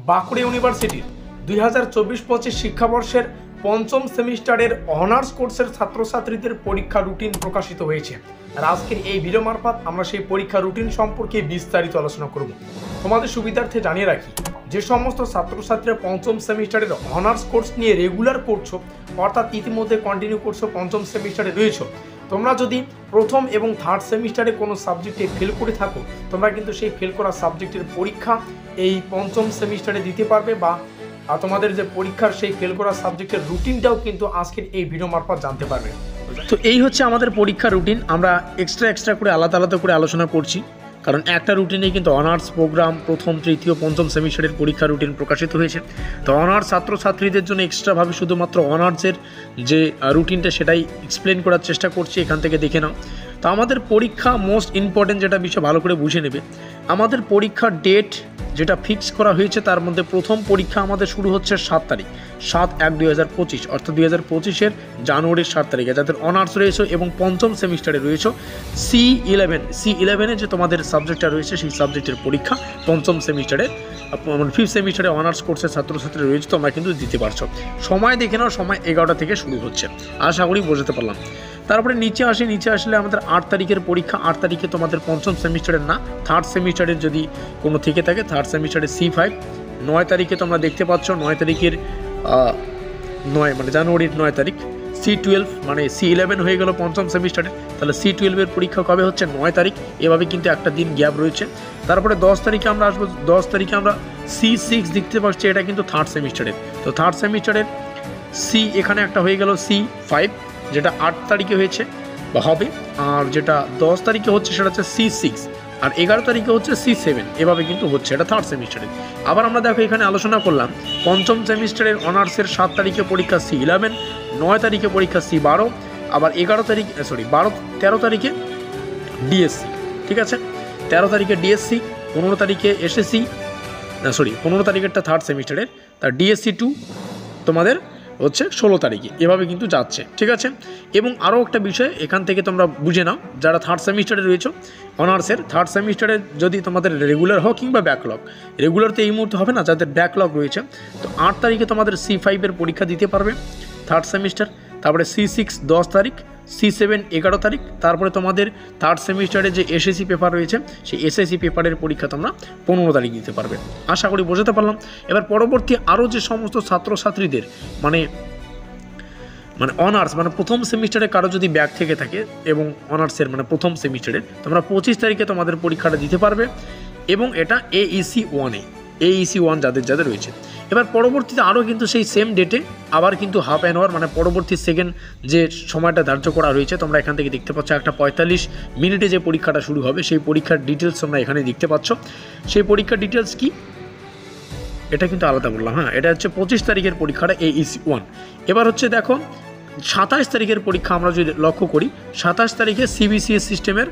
বাঁকুড়া ইউনিভার্সিটির 2024-25 শিক্ষাবর্ষের পঞ্চম সেমিস্টারের অনার্স কোর্সের ছাত্রছাত্রীদের পরীক্ষা রুটিন প্রকাশিত হয়েছে। আর আজকের এই ভিডিও মারফত আমরা সেই পরীক্ষা রুটিন সম্পর্কে বিস্তারিত আলোচনা করব। তোমাদের সুবিধার্থে জানিয়ে রাখি, যে সমস্ত ছাত্রছাত্রীরা পঞ্চম সেমিস্টারের অনার্স কোর্স নিয়ে রেগুলার করছো, অর্থাৎ ইতিমধ্যে কন্টিনিউ করছো, পঞ্চম সেমিস্টারে রয়েছো, তোমরা যদি প্রথম এবং থার্ড সেমিস্টারে কোনো সাবজেক্টে ফেল করে থাকো, তোমরা কিন্তু সেই ফেল করা সাবজেক্টের পরীক্ষা এই পঞ্চম সেমিস্টারে দিতে পারবে, বা তোমাদের যে পরীক্ষার সেই ফেল করা সাবজেক্টের রুটিনটাও কিন্তু আজকের এই ভিডিও মারফত জানতে পারবে। তো এই হচ্ছে আমাদের পরীক্ষা রুটিন। আমরা এক্সট্রা করে আলাদা করে আলোচনা করছি, কারণ একটা রুটিনে কিন্তু অনার্স প্রোগ্রাম প্রথম, তৃতীয়, পঞ্চম সেমিস্টারের পরীক্ষা রুটিন প্রকাশিত হয়েছে। তো অনার্স ছাত্রছাত্রীদের জন্য এক্সট্রাভাবে শুধুমাত্র অনার্সের যে রুটিনটা সেটাই এক্সপ্লেন করার চেষ্টা করছি, এখান থেকে দেখে নাও। তো আমাদের পরীক্ষা মোস্ট ইম্পর্টেন্ট যেটা বিষয় ভালো করে বুঝে নেবে, আমাদের পরীক্ষার ডেট যেটা ফিক্স করা হয়েছে তার মধ্যে প্রথম পরীক্ষা আমাদের শুরু হচ্ছে 7 তারিখ, 7/1/2025, অর্থাৎ 2025-এর জানুয়ারির 7 তারিখে যাদের অনার্স রয়েছে এবং পঞ্চম সেমিস্টারে রয়েছে C11 যে তোমাদের সাবজেক্টটা রয়েছে সেই সাবজেক্টের পরীক্ষা পঞ্চম সেমিস্টারে, মানে 5th সেমিস্টারে অনার্স কোর্সের ছাত্রছাত্রী রয়েছে, তোমরা কিন্তু দিতে পারছো। সময় দেখে নাও, সময় 11টা থেকে শুরু হচ্ছে, আশা করি বোঝাতে পারলাম। তারপরে নিচে আসলে আমাদের 8 তারিখের পরীক্ষা। 8 তারিখে তোমাদের পঞ্চম সেমিস্টারের না, থার্ড সেমিস্টারের যদি কোনো থেকে থাকে, থার্ড সেমিস্টারের C5। 9 তারিখে তোমরা দেখতে পাচ্ছ, 9 তারিখের 9 মানে জানুয়ারির 9 তারিখ C12, মানে C11 হয়ে গেল পঞ্চম সেমিস্টারের, তাহলে C12-এর পরীক্ষা কবে হচ্ছে? 9 তারিখ। এভাবে কিন্তু একটা দিন গ্যাপ রয়েছে। তারপরে 10 তারিখে আমরা আসবো, 10 তারিখে আমরা C6 দেখতে পাচ্ছি, এটা কিন্তু থার্ড সেমিস্টারের। তো থার্ড সেমিস্টারের C এখানে একটা হয়ে গেল C5, যেটা 8 তারিখে হয়েছে বা হবে, আর যেটা 10 তারিখে হচ্ছে সেটা হচ্ছে C6, আর 11 তারিখে হচ্ছে C7। এভাবে কিন্তু হচ্ছে, এটা থার্ড সেমিস্টারে। আবার আমরা দেখো এখানে আলোচনা করলাম পঞ্চম সেমিস্টারের অনার্সের 7 তারিখে পরীক্ষা C11, 9 তারিখে পরীক্ষা C12, আবার 13 তারিখে DSC, ঠিক আছে, 13 তারিখে DSC, 15 তারিখে SSC, 15 তারিখেরটা থার্ড সেমিস্টারের, তার DSC2 তোমাদের হচ্ছে 16 তারিখে। এভাবে কিন্তু যাচ্ছে, ঠিক আছে। এবং আরও একটা বিষয় এখান থেকে তোমরা বুঝে নাও, যারা থার্ড সেমিস্টারে রয়েছে অনার্সের, থার্ড সেমিস্টারে যদি তোমাদের রেগুলার হোক কিংবা ব্যাকলগ, রেগুলার তো এই মুহূর্তে হবে না, যাদের ব্যাকলগ রয়েছে, তো 8 তারিখে তোমাদের C5-এর পরীক্ষা দিতে পারবে থার্ড সেমিস্টার। তারপরে C6 10 তারিখ, C7 11 তারিখ। তারপরে তোমাদের থার্ড সেমিস্টারে যে SSC পেপার রয়েছে সেই SSC পেপারের পরীক্ষা তোমরা 15 তারিখ দিতে পারবে। আশা করি বোঝাতে পারলাম। এবার পরবর্তী আরও যে সমস্ত ছাত্রছাত্রীদের মানে অনার্স মানে প্রথম সেমিস্টারে কারো যদি ব্যাক থেকে থাকে এবং অনার্সের মানে প্রথম সেমিস্টারের, তোমরা 25 তারিখে তোমাদের পরীক্ষাটা দিতে পারবে, এবং এটা AEC1 যাদের রয়েছে। এবার পরবর্তীতে আরও কিন্তু সেই সেম ডেটে আবার কিন্তু হাফ অ্যান আওয়ার মানে পরবর্তী সেকেন্ড যে সময়টা ধার্য করা রয়েছে, তোমরা এখান থেকে দেখতে পাচ্ছ একটা 45 মিনিটে যে পরীক্ষাটা শুরু হবে সেই পরীক্ষার ডিটেলস তোমরা এখানে দেখতে পাচ্ছ। সেই পরীক্ষার ডিটেলস কি এটা কিন্তু আলাদা বললাম, হ্যাঁ, এটা হচ্ছে 25 তারিখের পরীক্ষাটা AEC1। এবার হচ্ছে দেখো 27 তারিখের পরীক্ষা আমরা যদি লক্ষ্য করি, 27 তারিখে CBCS সিস্টেমের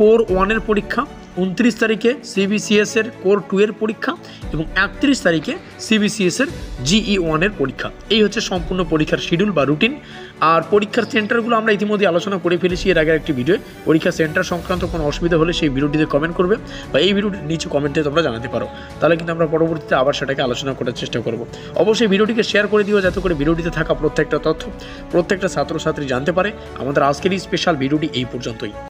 কোর 1-এর পরীক্ষা, 29 তারিখে CBCS-এর কোর 2-এর পরীক্ষা, এবং 31 তারিখে CBCS-এর GE1-এর পরীক্ষা। এই হচ্ছে সম্পূর্ণ পরীক্ষার শিডিউল বা রুটিন। আর পরীক্ষার সেন্টারগুলো আমরা ইতিমধ্যে আলোচনা করে ফেলেছি এর আগের একটি ভিডিও। পরীক্ষা সেন্টার সংক্রান্ত কোনো অসুবিধা হলে সেই ভিডিওটিতে কমেন্ট করবে, বা এই ভিডিওটির নিচে কমেন্টে তোমরা জানাতে পারো, তাহলে কিন্তু আমরা পরবর্তীতে আবার সেটাকে আলোচনা করার চেষ্টা করব। অবশ্যই ভিডিওটিকে শেয়ার করে দিও, যাতে করে ভিডিওটিতে থাকা প্রত্যেকটা তথ্য প্রত্যেকটা ছাত্রছাত্রী জানতে পারে। আমাদের আজকের এই স্পেশাল ভিডিওটি এই পর্যন্তই।